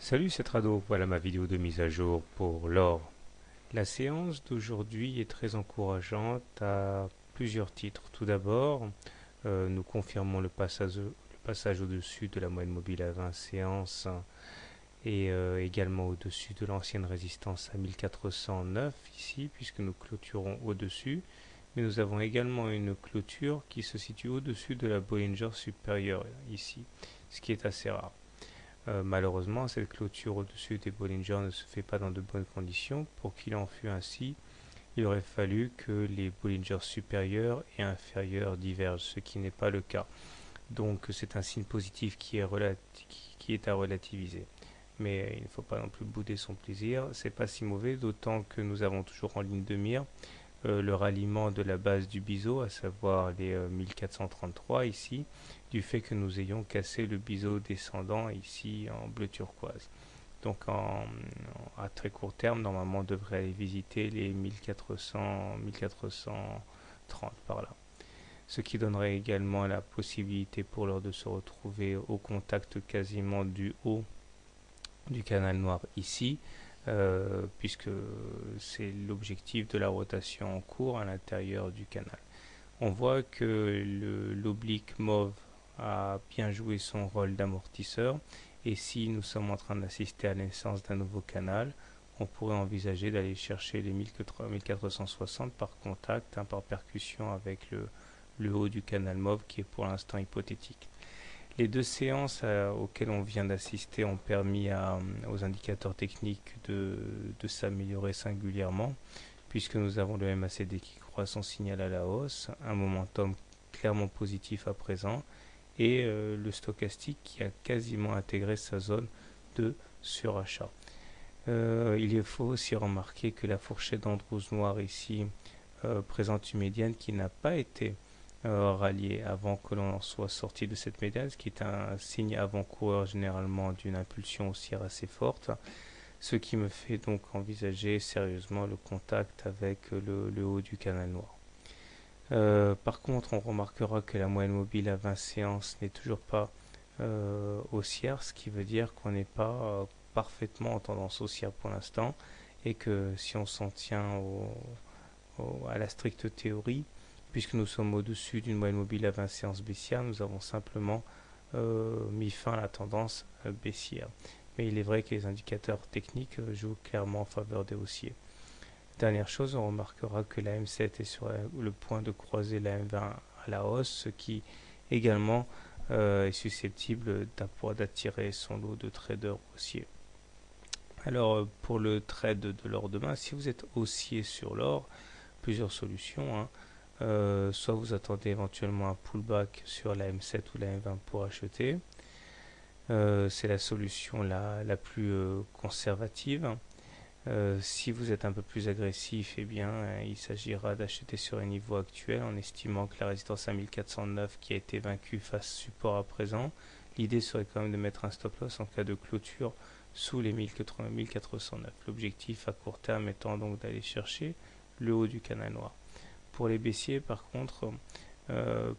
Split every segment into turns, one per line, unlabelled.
Salut, c'est Trado, voilà ma vidéo de mise à jour pour l'or. La séance d'aujourd'hui est très encourageante à plusieurs titres. Tout d'abord, nous confirmons le passage au-dessus de la moyenne mobile à 20 séances et également au-dessus de l'ancienne résistance à 1409 ici, puisque nous clôturons au-dessus. Mais nous avons également une clôture qui se situe au-dessus de la Bollinger supérieure ici, ce qui est assez rare. Malheureusement, cette clôture au-dessus des Bollinger ne se fait pas dans de bonnes conditions. Pour qu'il en fût ainsi, il aurait fallu que les Bollinger supérieurs et inférieurs divergent, ce qui n'est pas le cas. Donc c'est un signe positif qui est à relativiser. Mais il ne faut pas non plus bouder son plaisir. C'est pas si mauvais, d'autant que nous avons toujours en ligne de mire le ralliement de la base du biseau, à savoir les 1433 ici, du fait que nous ayons cassé le biseau descendant ici en bleu turquoise. Donc à très court terme, normalement on devrait aller visiter les 1400, 1430 par là. Ce qui donnerait également la possibilité pour l'heure de se retrouver au contact quasiment du haut du canal noir ici, puisque c'est l'objectif de la rotation en cours à l'intérieur du canal. On voit que l'oblique mauve a bien joué son rôle d'amortisseur, et si nous sommes en train d'assister à la naissance d'un nouveau canal, on pourrait envisager d'aller chercher les 1460 par contact, par percussion avec le haut du canal mauve qui est pour l'instant hypothétique. Les deux séances auxquelles on vient d'assister ont permis aux indicateurs techniques de s'améliorer singulièrement, puisque nous avons le MACD qui croît son signal à la hausse, un momentum clairement positif à présent, et le stochastique qui a quasiment intégré sa zone de surachat. Il faut aussi remarquer que la fourchette d'Andrews noire ici présente une médiane qui n'a pas été rallier avant que l'on soit sorti de cette médiane, ce qui est un signe avant-coureur généralement d'une impulsion haussière assez forte, ce qui me fait donc envisager sérieusement le contact avec le haut du canal noir. Par contre, on remarquera que la moyenne mobile à 20 séances n'est toujours pas haussière, ce qui veut dire qu'on n'est pas parfaitement en tendance haussière pour l'instant, et que si on s'en tient à la stricte théorie, puisque nous sommes au-dessus d'une moyenne mobile à 20 séances baissière, nous avons simplement mis fin à la tendance baissière. Mais il est vrai que les indicateurs techniques jouent clairement en faveur des haussiers. Dernière chose, on remarquera que la M7 est sur le point de croiser la M20 à la hausse, ce qui également est susceptible d'attirer son lot de traders haussiers. Alors pour le trade de l'or demain, si vous êtes haussier sur l'or, plusieurs solutions, hein. Soit vous attendez éventuellement un pullback sur la M7 ou la M20 pour acheter. C'est la solution la plus conservative. Si vous êtes un peu plus agressif, eh bien, il s'agira d'acheter sur les niveaux actuels en estimant que la résistance à 1409 qui a été vaincue fasse support à présent. L'idée serait quand même de mettre un stop loss en cas de clôture sous les 1409. L'objectif à court terme étant donc d'aller chercher le haut du canal noir. Pour les baissiers, par contre,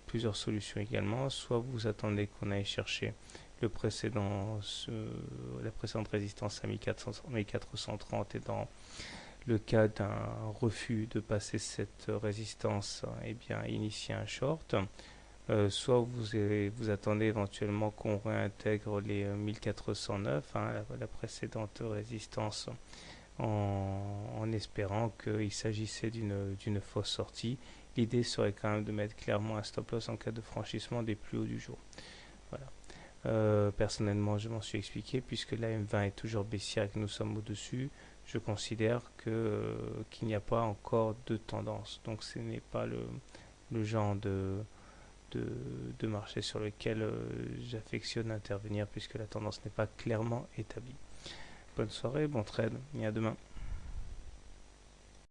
plusieurs solutions également. Soit vous attendez qu'on aille chercher la précédente résistance à 1430, et dans le cas d'un refus de passer cette résistance, eh bien, initier un short. Soit vous attendez éventuellement qu'on réintègre les 1409, hein, la précédente résistance, en espérant qu'il s'agissait d'une fausse sortie. L'idée serait quand même de mettre clairement un stop loss en cas de franchissement des plus hauts du jour. Voilà. Personnellement, je m'en suis expliqué, puisque la M20 est toujours baissière et que nous sommes au-dessus. Je considère qu'il n'y a pas encore de tendance. Donc ce n'est pas le genre de marché sur lequel j'affectionne intervenir, puisque la tendance n'est pas clairement établie. Bonne soirée, bon trade, et à demain.